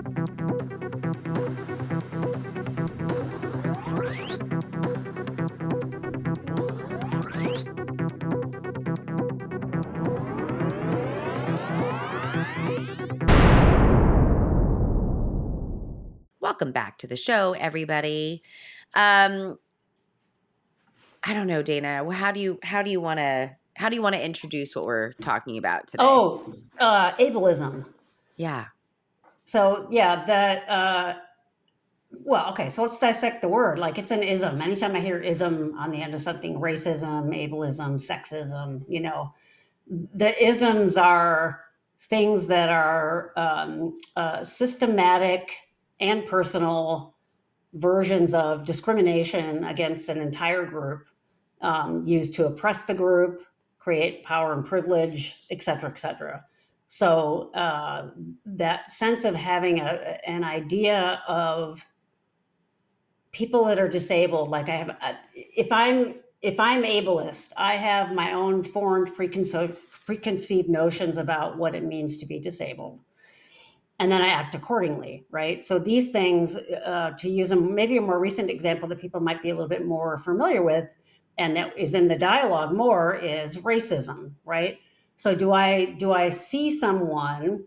Welcome back to the show, everybody. I don't know, Dana. How do you want to introduce what we're talking about today? Abelism. Yeah. So well, okay. So let's dissect the word. Like, it's an ism. Anytime I hear ism on the end of something, racism, ableism, sexism, the isms are things that are systematic and personal versions of discrimination against an entire group, used to oppress the group, create power and privilege, et cetera, et cetera. So that sense of having an idea of people that are disabled, like if I'm ableist, I have my own formed preconceived notions about what it means to be disabled. And then I act accordingly, right? So these things, to use maybe a more recent example that people might be a little bit more familiar with, and that is in the dialogue more, is racism, right? So do I see someone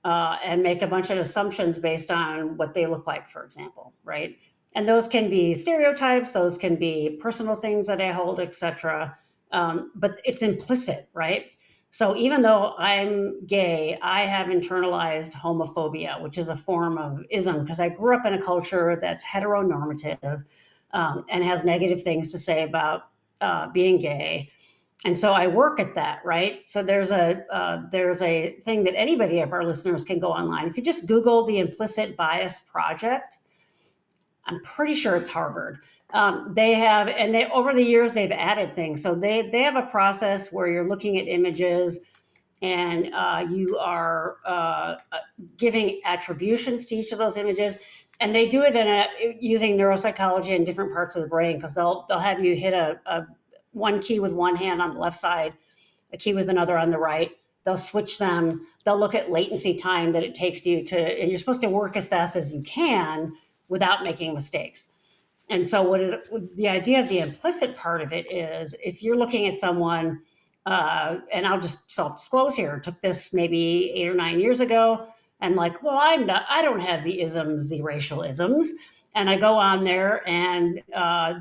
and make a bunch of assumptions based on what they look like, for example, right? And those can be stereotypes, those can be personal things that I hold, etc. But it's implicit, right? So even though I'm gay, I have internalized homophobia, which is a form of ism, because I grew up in a culture that's heteronormative and has negative things to say about being gay. And so I work at that, right? So there's a thing that anybody of our listeners can go online. If you just Google the Implicit Bias Project, I'm pretty sure it's Harvard. They over the years they've added things. So they have a process where you're looking at images and you are giving attributions to each of those images, and they do it using neuropsychology in different parts of the brain, because they'll have you hit a one key with one hand on the left side, a key with another on the right. They'll switch them. They'll look at latency time that it takes you to, and you're supposed to work as fast as you can without making mistakes. And so the idea of the implicit part of it is, if you're looking at someone, and I'll just self-disclose here, took this maybe 8 or 9 years ago, and like, well, I don't have the isms, the racial isms. And I go on there and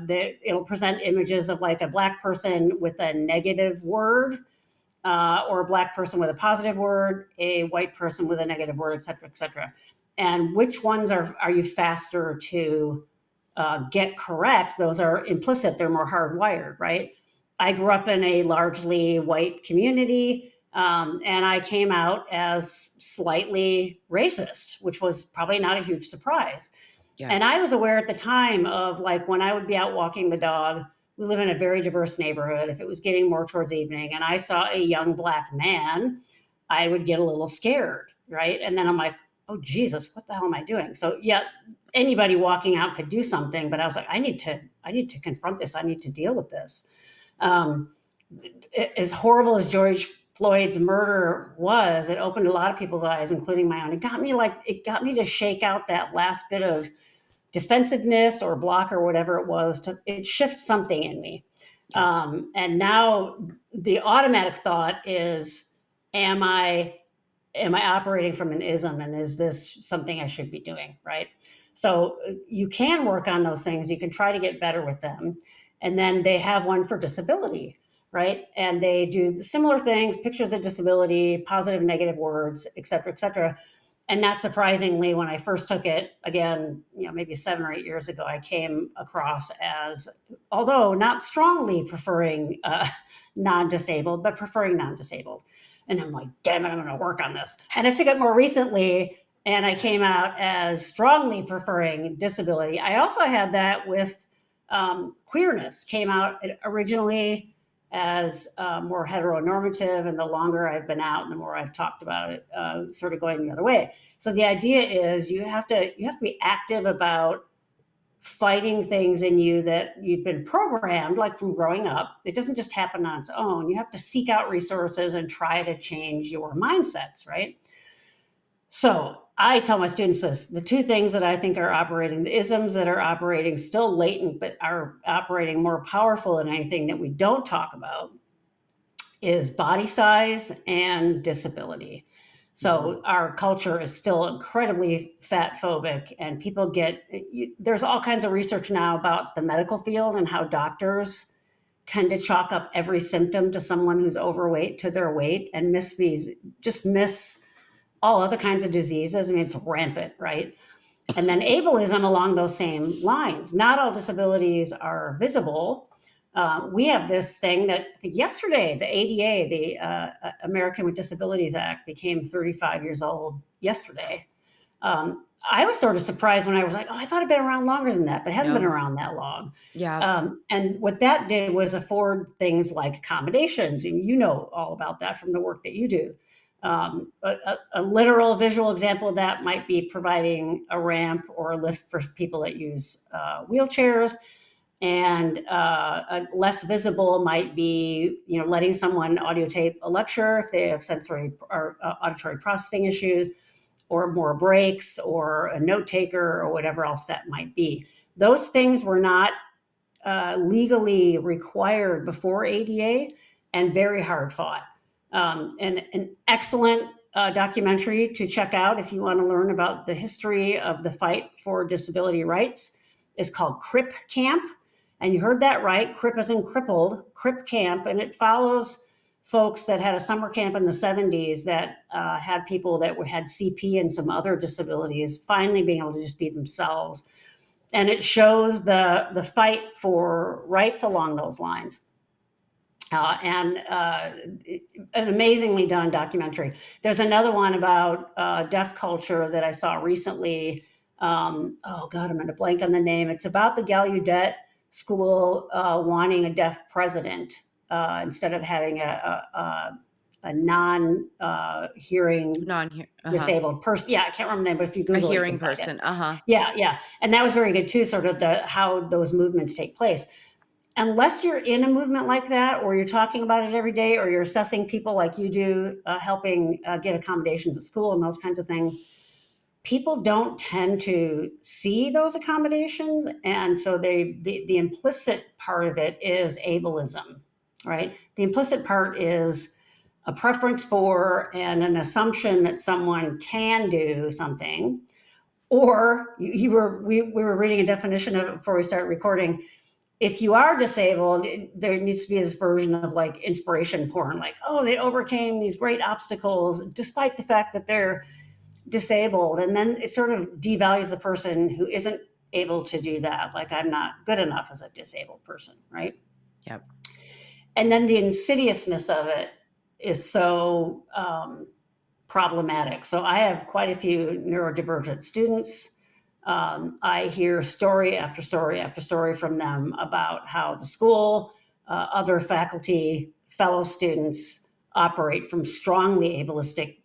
it'll present images of like a Black person with a negative word, or a Black person with a positive word, a white person with a negative word, et cetera, et cetera. And which ones are you faster to get correct? Those are implicit. They're more hardwired, right? I grew up in a largely white community, and I came out as slightly racist, which was probably not a huge surprise. Yeah. And I was aware at the time of, like, when I would be out walking the dog, we live in a very diverse neighborhood. If it was getting more towards evening and I saw a young Black man, I would get a little scared, right? And then I'm like, oh, Jesus, what the hell am I doing? So yeah, anybody walking out could do something, but I was like, I need to confront this. I need to deal with this. As horrible as George Floyd's murder was, it opened a lot of people's eyes, including my own. It got me to shake out that last bit of defensiveness or block or whatever it was. It shift something in me. And now the automatic thought is, am I operating from an ism, and is this something I should be doing, right? So you can work on those things. You can try to get better with them. And then they have one for disability, right? And they do similar things, pictures of disability, positive, negative words, et cetera, et cetera. And not surprisingly, when I first took it, again, maybe 7 or 8 years ago, I came across as, although not strongly preferring non-disabled, but preferring non-disabled. And I'm like, damn it, I'm going to work on this. And I took it more recently, and I came out as strongly preferring disability. I also had that with queerness. Came out originally as more heteronormative, and the longer I've been out and the more I've talked about it, sort of going the other way. So the idea is you have to be active about fighting things in you that you've been programmed, like from growing up. It doesn't just happen on its own. You have to seek out resources and try to change your mindsets, right? So I tell my students this, the two things that I think are operating, the isms that are operating still latent, but are operating more powerful than anything that we don't talk about, is body size and disability. So our culture is still incredibly fat phobic, and people there's all kinds of research now about the medical field and how doctors tend to chalk up every symptom to someone who's overweight to their weight and miss all other kinds of diseases. I mean, it's rampant, right? And then ableism along those same lines. Not all disabilities are visible. We have this thing that I think yesterday, the ADA, the American with Disabilities Act, became 35 years old yesterday. I was sort of surprised when I was like, oh, I thought it'd been around longer than that, but it hasn't been No. around that long. Yeah. And what that did was afford things like accommodations. And you know all about that from the work that you do. A literal visual example of that might be providing a ramp or a lift for people that use wheelchairs. And less visible might be, letting someone audio tape a lecture if they have sensory or auditory processing issues, or more breaks, or a note taker, or whatever else that might be. Those things were not legally required before ADA, and very hard fought. And an excellent documentary to check out if you want to learn about the history of the fight for disability rights is called Crip Camp. And you heard that right, Crip as in crippled, Crip Camp. And it follows folks that had a summer camp in the 70s that had people that had CP and some other disabilities finally being able to just be themselves. And it shows the fight for rights along those lines. And an amazingly done documentary. There's another one about deaf culture that I saw recently. Oh God, I'm going to blank on the name. It's about the Gallaudet School wanting a deaf president instead of having a non-hearing disabled person. Yeah, I can't remember the name, but if you Google a hearing it, you can person. find it. Yeah, and that was very good too. Sort of how those movements take place. Unless you're in a movement like that, or you're talking about it every day, or you're assessing people like you do, helping get accommodations at school and those kinds of things, people don't tend to see those accommodations. And so the implicit part of it is ableism, right? The implicit part is a preference for and an assumption that someone can do something. Or we were reading a definition of it before we started recording. If you are disabled, there needs to be this version of like inspiration porn, like, oh, they overcame these great obstacles despite the fact that they're disabled. And then it sort of devalues the person who isn't able to do that. Like, I'm not good enough as a disabled person, right? Yep. And then the insidiousness of it is so problematic. So I have quite a few neurodivergent students. I hear story after story after story from them about how the school, other faculty, fellow students operate from strongly ableistic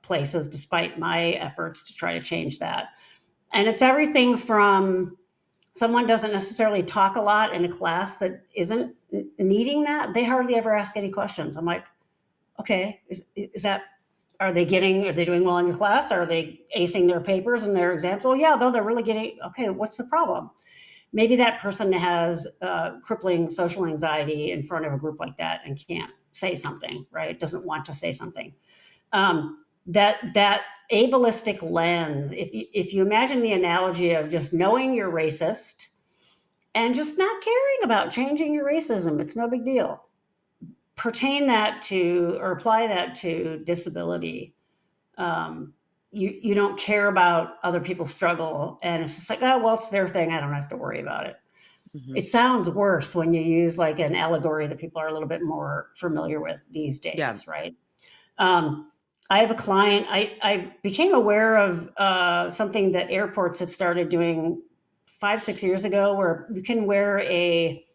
places, despite my efforts to try to change that. And it's everything from someone doesn't necessarily talk a lot in a class that isn't needing that. They hardly ever ask any questions. I'm like, okay, is that, are they doing well in your class? Are they acing their papers and their exams? Well, yeah, though they're really getting, okay, what's the problem? Maybe that person has crippling social anxiety in front of a group like that and can't say something, right? Doesn't want to say something. That ableistic lens, if you imagine the analogy of just knowing you're racist and just not caring about changing your racism, it's no big deal. Pertain that to, or apply that to disability. You don't care about other people's struggle, and it's just like, oh, well, it's their thing, I don't have to worry about it. It sounds worse when you use like an allegory that people are a little bit more familiar with these days, right? I have a client, I became aware of something that airports have started doing 5-6 years ago, where you can wear a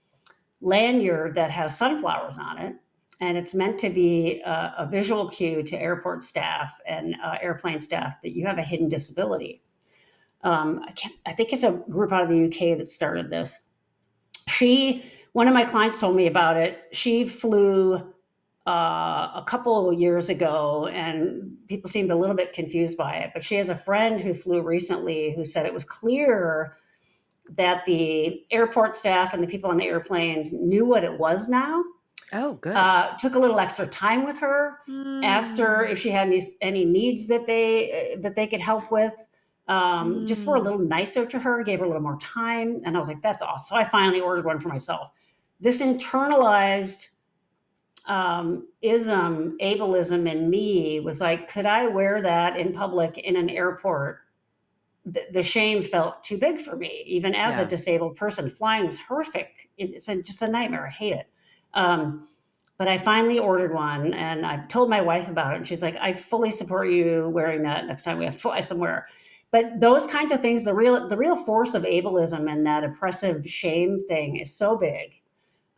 lanyard that has sunflowers on it. And it's meant to be a visual cue to airport staff and airplane staff that you have a hidden disability. I think it's a group out of the UK that started this. One of my clients told me about it. She flew a couple of years ago, and people seemed a little bit confused by it. But she has a friend who flew recently who said it was clear that the airport staff and the people on the airplanes knew what it was now. Oh, good. Took a little extra time with her, asked her if she had any needs that they could help with. Just were a little nicer to her, gave her a little more time, and I was like, "That's awesome." So I finally ordered one for myself. This internalized ableism in me was like, could I wear that in public in an airport? The shame felt too big for me, even as a Yeah. disabled person. Flying is horrific. It's just a nightmare. I hate it. But I finally ordered one, and I told my wife about it, and she's like, "I fully support you wearing that next time we have to fly somewhere." But those kinds of things, the real force of ableism and that oppressive shame thing is so big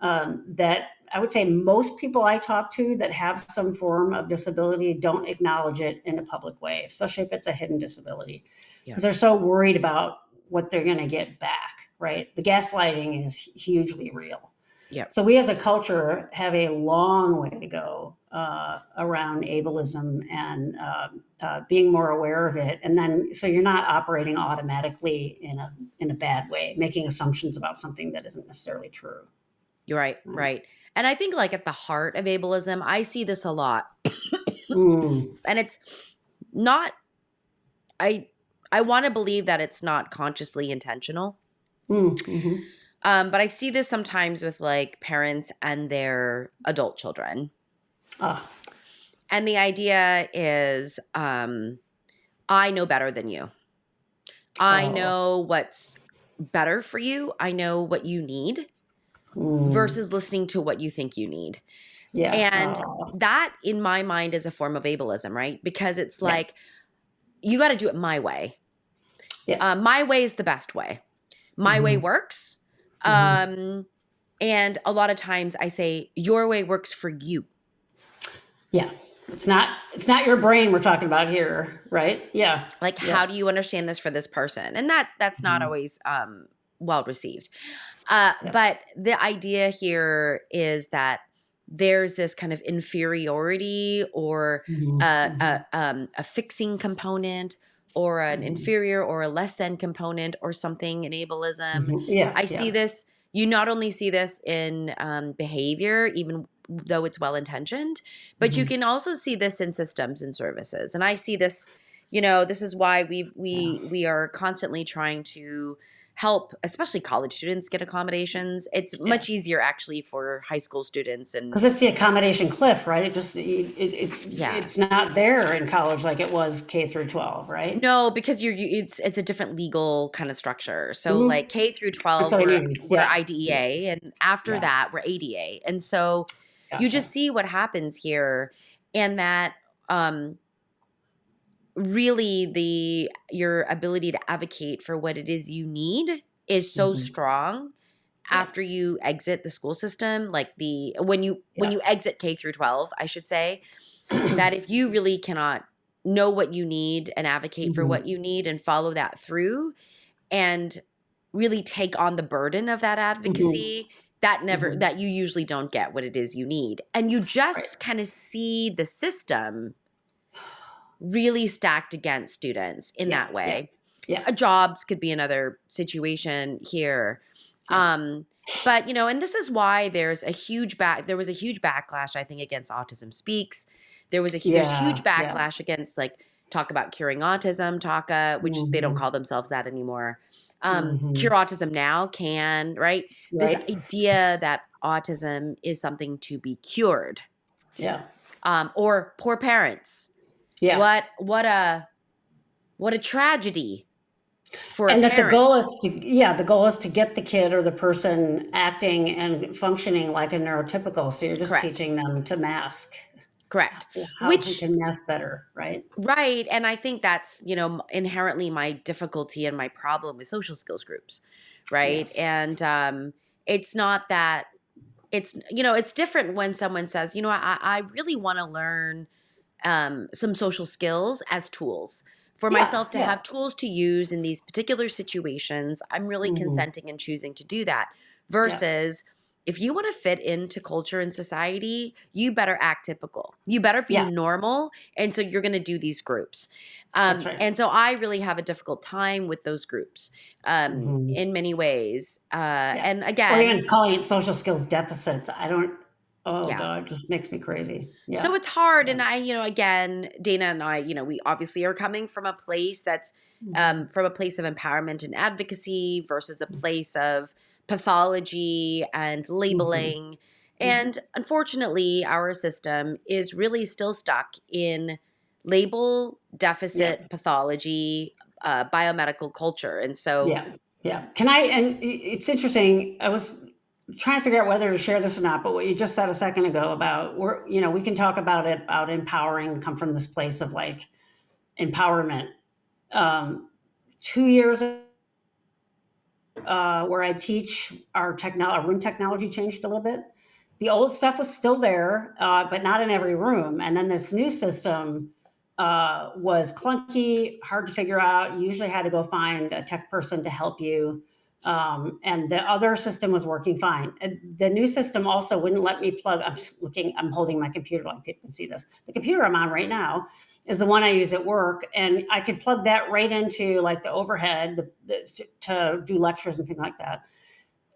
that I would say most people I talk to that have some form of disability don't acknowledge it in a public way, especially if it's a hidden disability, Yeah. because they're so worried about what they're going to get back, right? The gaslighting is hugely real. Yeah. So we as a culture have a long way to go around ableism and being more aware of it. And then, so you're not operating automatically in a bad way, making assumptions about something that isn't necessarily true. You're right. Right. And I think like at the heart of ableism, I see this a lot. Mm, And it's not, I want to believe that it's not consciously intentional. mm-hmm. But I see this sometimes with like parents and their adult children. Ah, And the idea is, I know better than you. I oh, know what's better for you. I know what you need mm, versus listening to what you think you need. yeah, And oh, that, in my mind, is a form of ableism, right? Because it's yeah, like, you got to do it my way. yeah, My way is the best way. My way mm-hmm, works. mm-hmm. And a lot of times I say, your way works for you. Yeah. It's not your brain we're talking about here, right? Yeah, Like, how yeah, do you understand this for this person? And that's not mm-hmm, always well received. yeah, But the idea here is that there's this kind of inferiority or mm-hmm, a fixing component or an mm-hmm, inferior or a less than component or something in ableism. mm-hmm. Yeah, I see yeah, this, you not only see this in behavior, even though it's well intentioned, but you mm-hmm, can also see this in systems and services. And I see this, you know, this is why yeah, we are constantly trying to help especially college students get accommodations. It's yeah. much easier actually for high school students and Because it's the accommodation cliff, right? yeah. It's not there in college like it was K through 12, right? No, because it's a different legal kind of structure. So like Mm-hmm. K through That's 12 what I we're mean. we're Yeah, yeah, IDEA and after yeah. that we're ADA. And so you Gotcha. just see what happens here and that um really your ability to advocate for what it is you need is so Mm-hmm. strong Yeah, after you exit the school system, like when yeah. you exit K through 12, I should say, that if you really cannot know what you need and advocate for Mm-hmm. what you need and follow that through and really take on the burden of that Mm-hmm. advocacy, Mm-hmm. that you usually don't get what it is you need. And you Right. just kind of see the system really stacked against students in Yeah, that yeah, way. yeah, Jobs could be another situation here. yeah. Um, but you know, and this is why there was a huge backlash, I think, against Autism Speaks. There's Yeah, huge yeah. backlash against like talk about curing autism, TACA, which they don't Mm-hmm. call themselves that anymore. Cure Mm-hmm. Autism Now can, right? This Right. idea that autism is something to be cured. Yeah, Or poor parents. yeah. What a tragedy for a And that the goal parent. is to, yeah, the goal is to get the kid or the person acting and functioning like a neurotypical. So you're just Correct. teaching them to mask Correct. how we Which can mask better, right? right, and I think that's, you know, inherently my difficulty and my problem with social skills groups, right? Yes. And it's not that it's, you know, it's different when someone says, you know, I really want to learn some social skills as tools for Yeah, myself to yeah. have tools to use in these particular situations. I'm really Hmm. consenting and choosing to do that Yeah. versus if you want to fit into culture and society, you better act typical. You better be Yeah, normal. And so you're going to do these groups. that's right. And so I really have a difficult time with those groups Hmm. in many ways. Yeah. And Or again, even calling it social skills deficits. I don't, oh yeah. God, it just makes me crazy. So Yeah. it's hard. Yeah. And again, Dana and I, we obviously are coming from a place that's Mhm. from a place of empowerment and advocacy versus a place of pathology and Mhm. labeling. Mhm. And unfortunately, our system is really still stuck in label Yeah. deficit pathology, biomedical culture. And so, Yeah. Yeah. Can I, and it's interesting. I was trying to figure out whether to share this or not, but what you just said a second ago about we can talk about it, about empowering, come from this place of like empowerment. Um, 2 years where I teach, our room technology changed a little bit. The old stuff was still there, but not in every room. And then this new system was clunky, hard to figure out. You usually had to go find a tech person to help you. And the other system was working fine. And the new system also wouldn't let me plug. I'm holding my computer like people can see this. The computer I'm on right now is the one I use at work, and I could plug that right into like the overhead to do lectures and things like that.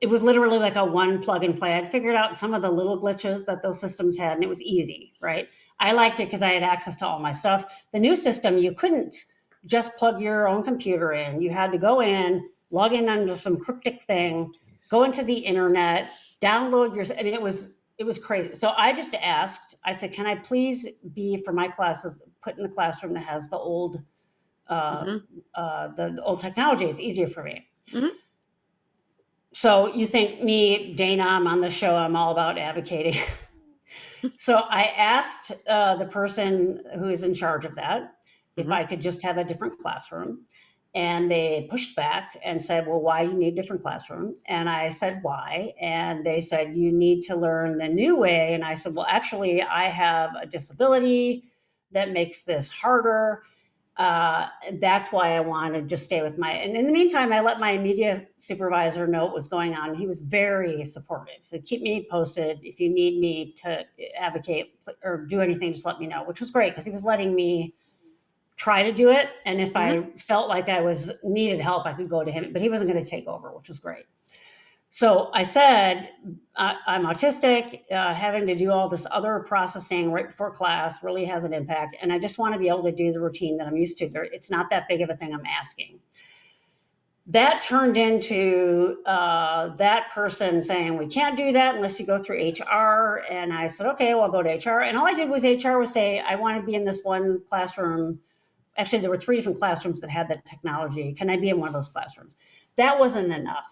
It was literally like a one plug and play. I'd figured out some of the little glitches that those systems had, and it was easy, right? I liked it because I had access to all my stuff. The new system, you couldn't just plug your own computer in. You had to go in, log in under some cryptic thing, go into the internet, download your. I mean, it was crazy. So I just asked. I said, "Can I please be for my classes put in the classroom that has uh, mhm, the old technology? It's easier for me." mhm, So you think me, Dana, I'm on the show, I'm all about advocating. So I asked the person who is in charge of that if mhm, I could just have a different classroom. And they pushed back and said, "Well, why do you need a different classroom?" And I said, "Why?" And they said, "You need to learn the new way." And I said, "Well, actually, I have a disability that makes this harder. uh, that's why I want to just stay with my." And in the meantime, I let my immediate supervisor know what was going on. He was very supportive. So keep me posted. If you need me to advocate or do anything, just let me know, which was great because he was letting me try to do it. And if mhm, I felt like I was needed help, I could go to him, but he wasn't going to take over, which was great. So I said, I'm autistic, having to do all this other processing right before class really has an impact. And I just want to be able to do the routine that I'm used to. It's not that big of a thing I'm asking. That turned into that person saying, "We can't do that unless you go through HR." And I said, "Okay, well, I'll go to HR." And all I did was HR was say, "I want to be in this one classroom." Actually, there were 3 different classrooms that had that technology. Can I be in one of those classrooms? That wasn't enough.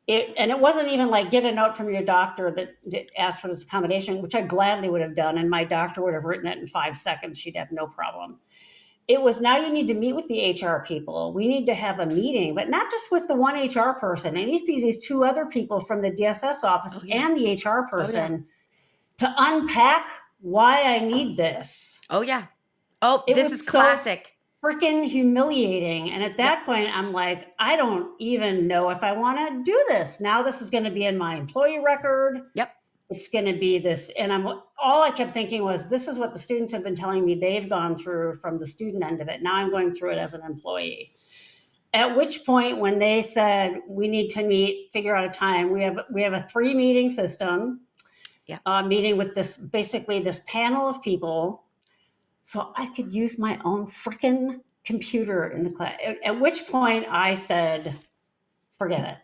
And it wasn't even like get a note from your doctor that asked for this accommodation, which I gladly would have done. And my doctor would have written it in 5 seconds. She'd have no problem. It was now you need to meet with the HR people. We need to have a meeting, but not just with the one HR person. It needs to be these 2 other people from the DSS office oh, yeah. and the HR Oh, yeah. person to unpack why I need this. Oh, yeah. Oh, It this is was so classic. freaking humiliating. And at Yep. that point, I'm like, I don't even know if I want to do this. Now this is going to be in my employee record. Yep. It's going to be this. And all I kept thinking was, this is what the students have been telling me they've gone through from the student end of it. Now I'm going through it as an employee. At which point, when they said we need to meet, figure out a time, we have a 3 meeting system, Yep. meeting with this panel of people, so I could use my own freaking computer in the class. At which point I said, forget it.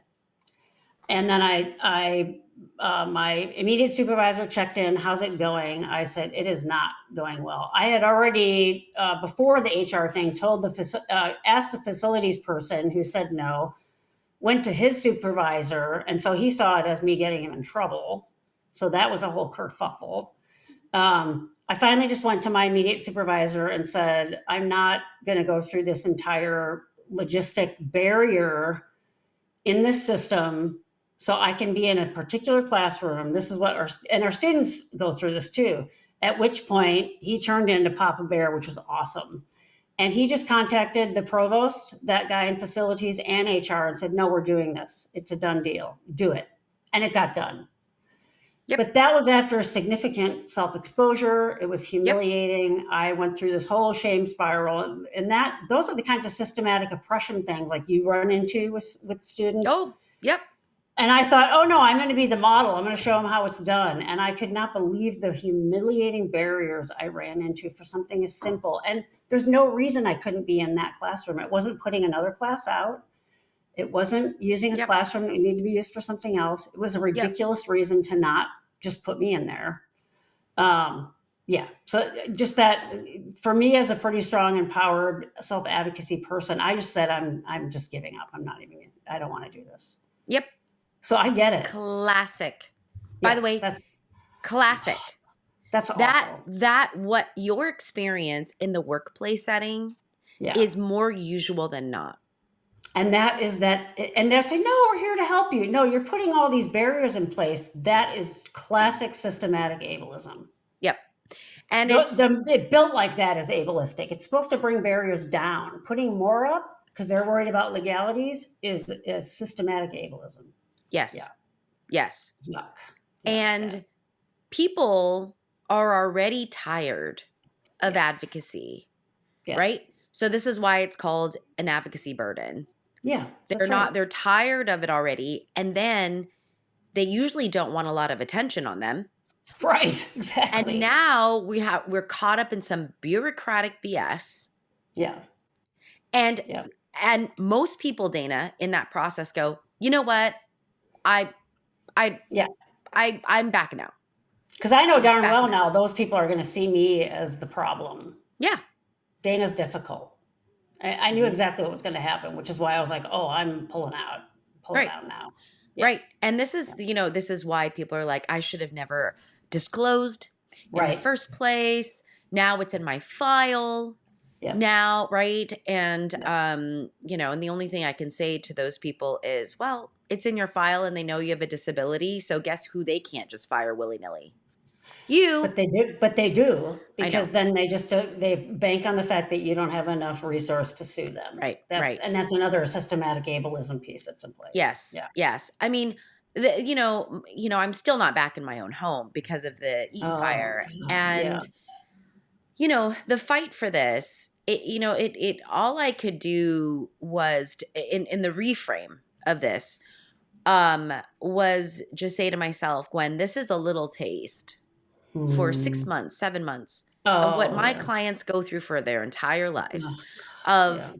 And then my immediate supervisor checked in. How's it going? I said, it is not going well. I had already, before the HR thing, asked the facilities person who said no, went to his supervisor. And so he saw it as me getting him in trouble. So that was a whole kerfuffle. I finally just went to my immediate supervisor and said, I'm not going to go through this entire logistic barrier in this system so I can be in a particular classroom. This is what our students go through this too. At which point he turned into Papa Bear, which was awesome. And he just contacted the provost, that guy in facilities and HR, and said, no, we're doing this. It's a done deal. Do it. And it got done. Yep. But that was after significant self-exposure. It was Yep. humiliating. I went through this whole shame spiral, and that those are the kinds of systematic oppression things like you run into with students. Oh, yep. And I thought, oh no, I'm going to be the model. I'm going to show them how it's done. And I could not believe the humiliating barriers I ran into for something as simple. And there's no reason I couldn't be in that classroom. It wasn't putting another class out. It wasn't using a Yep. classroom that needed to be used for something else. It was a Yep. ridiculous reason to not just put me in there. Yeah. So just that for me as a pretty strong, empowered self advocacy person, I just said, I'm just giving up. I'm not even, I don't want to do this. Yep. So I get it. Classic. By the Yes. way, classic. That's awful. That what your experience in the workplace setting Yeah. is more usual than not. And that is that. And they'll say, no, we're here to help you. No, you're putting all these barriers in place. That is classic systematic ableism. Yep. And it built like that is ableistic. It's supposed to bring barriers down. Putting more up because they're worried about legalities is systematic ableism. yes. Yeah. Yes. Yuck. And people are already tired of Yes. advocacy, Yeah. right? So this is why it's called an advocacy burden. Yeah. They're tired of it already. And then they usually don't want a lot of attention on them. Right. Exactly. And now we're caught up in some bureaucratic BS. Yeah. And most people, Dana, in that process go, you know what? I'm backing out. Because I know darn well now those people are going to see me as the problem. Yeah. Dana's difficult. I knew exactly what was going to happen, which is why I was like, oh, I'm pulling out now. Yeah. Right. And this is, this is why people are like, I should have never disclosed in the first place. Now it's in my file. Yeah. Now, right? And, and the only thing I can say to those people is, well, it's in your file and they know you have a disability. So guess who they can't just fire willy-nilly? You. But they do because then they bank on the fact that you don't have enough resource to sue them. Right. And that's another systematic ableism piece that's in place. Yes. Yeah. Yes. I mean, I'm still not back in my own home because of the Eaton fire. And, the fight for this, it all I could do was in the reframe of this, was just say to myself, Gwen, this is a little taste for 6 months, 7 months of what my clients go through for their entire lives,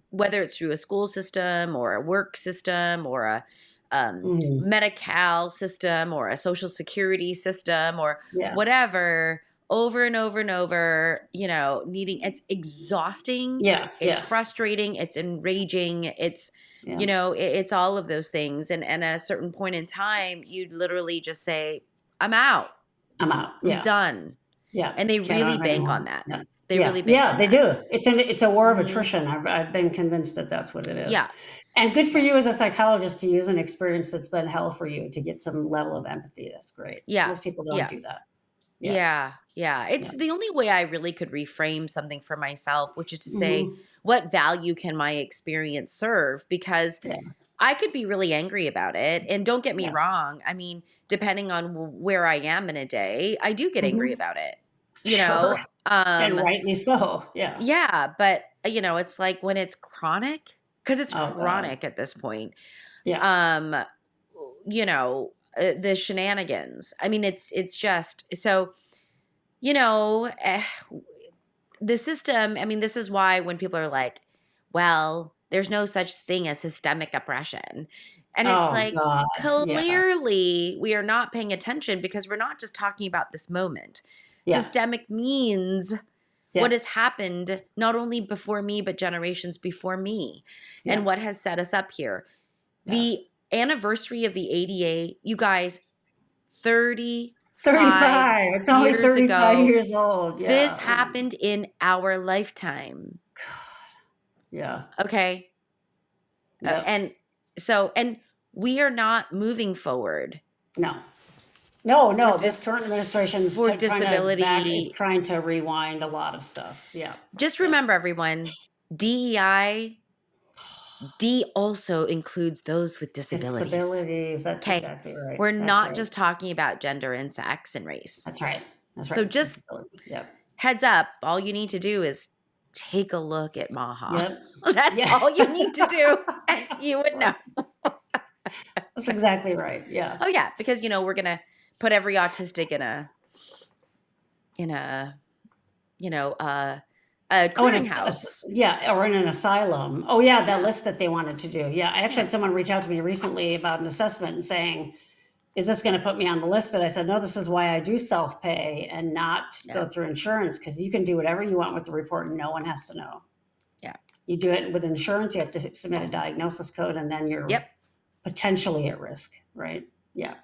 whether it's through a school system or a work system or a Medi-Cal system or a social security system or whatever, over and over and over, it's exhausting. It's frustrating. It's enraging. It's, it's all of those things. And at a certain point in time, you literally just say, I'm out. I'm done. Yeah. And they really bank on that. Yeah. They really bank on they that. do. It's a war of attrition. I've been convinced that that's what it is. Yeah. And good for you as a psychologist to use an experience that's been hell for you to get some level of empathy. That's great. Yeah. Most people don't do that. Yeah. It's the only way I really could reframe something for myself, which is to say, what value can my experience serve? Because I could be really angry about it. And don't get me wrong. I mean, depending on where I am in a day, I do get angry about it, know? And rightly so. Yeah. Yeah. But, it's like when it's chronic, because it's chronic at this point. Yeah. The shenanigans. I mean, it's just so, the system. I mean, this is why when people are like, well, there's no such thing as systemic oppression. And it's clearly we are not paying attention because we're not just talking about this moment. Yeah. Systemic means what has happened not only before me, but generations before me and what has set us up here. Yeah. The anniversary of the ADA, you guys, 35. It's only 35 ago, years old. Yeah. This happened in our lifetime. God. Yeah. Okay. Yep. And we are not moving forward. No. This current administration is trying to rewind a lot of stuff. Yeah. Just remember, everyone, DEI D also includes those with disabilities. Disabilities. That's Okay. exactly right. We're That's not right. just talking about gender and sex and race. That's right. That's So right. just Disability. Yep. heads up, all you need to do is take a look at Maha. Yep. That's Yeah. all you need to do, and you would know. Right. That's exactly right. Yeah. Oh yeah, because we're gonna put every autistic in a a Oh, clearinghouse. yeah, or in an asylum. Oh, yeah, that Yeah, list that they wanted to do. Yeah, I actually yeah, had someone reach out to me recently about an assessment and saying, "Is this going to put me on the list?" And I said, "No, this is why I do self pay and not yeah, go through insurance because you can do whatever you want with the report and no one has to know. yeah. You do it with insurance, you have to submit a diagnosis code, and then you're Yep. potentially at risk, right? Yeah,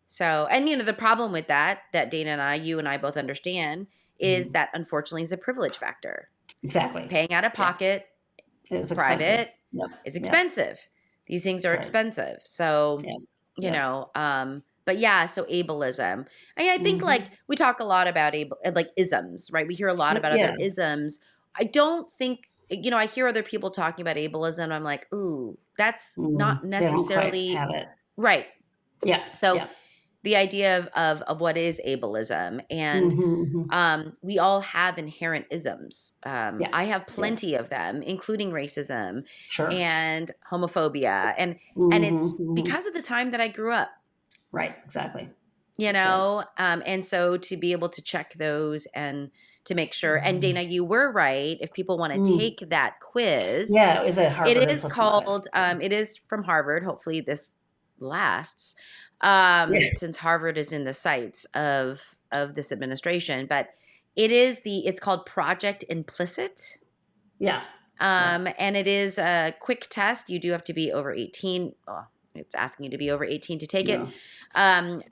So, and the problem with that Dana and you and I both understand is Mhm. that unfortunately is a privilege factor. Exactly. Paying out of Yeah, pocket, it is expensive. private Yep, is yep, expensive. These things that's are right. expensive. So, Yep, yep. but yeah, so ableism. I think like Hmm. we talk a lot about like isms, right? We hear a lot about other Yeah, isms. I don't think I hear other people talking about ableism. And I'm like, ooh, that's not they don't quite necessarily have it. right. Yeah, So yeah. the idea of what is ableism, and Mhm, mhm. we all have inherent isms. Yeah, I have yeah, plenty of them, including racism sure. and homophobia, and Mhm, it's mhm. because of the time that I grew up. Right, exactly. That's right. And so to be able to check those and to make sure, and Mhm. Dana, you were right. If people want to Mm. take that quiz, Yeah, it was at Harvard it is Implicit Bias. called, Yeah. it is from Harvard. Hopefully this lasts, Yeah, since Harvard is in the sights of this administration. But it's called Project Implicit. yeah, yeah. And it is a quick test. You do have to be over 18. Well, it's asking you to be over 18 to take it. No.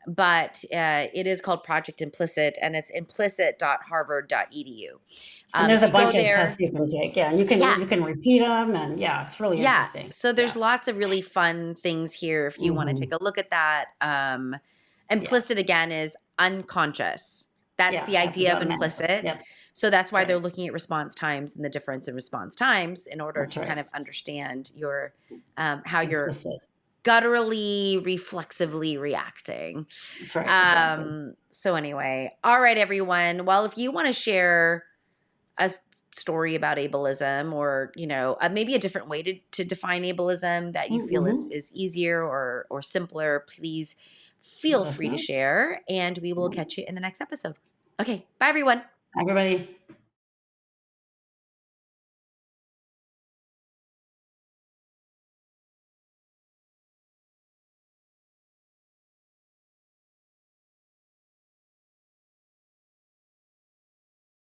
But it is called Project Implicit, and it's implicit.harvard.edu. And there's If a you go bunch of tests there, you can take. Yeah, and yeah, you can repeat them, and yeah, it's really yeah. interesting. So there's Yeah. lots of really fun things here if you want to take Mhm. a look at that. Yeah, Implicit again is unconscious. That's yeah, the idea of automatically. implicit. Yep, So that's that's why they're right. looking at response times and the difference in response times in order That's to right. kind of understand your how you're Implicit. gutturally, reflexively reacting. That's right, exactly. So anyway, all right, everyone. Well, if you want to share a story about ableism, or maybe a different way to define ableism that you feel Mhm. is easier or simpler, please feel Let us free to know. share, and we will catch you in the next episode. Okay, bye everyone. Everybody.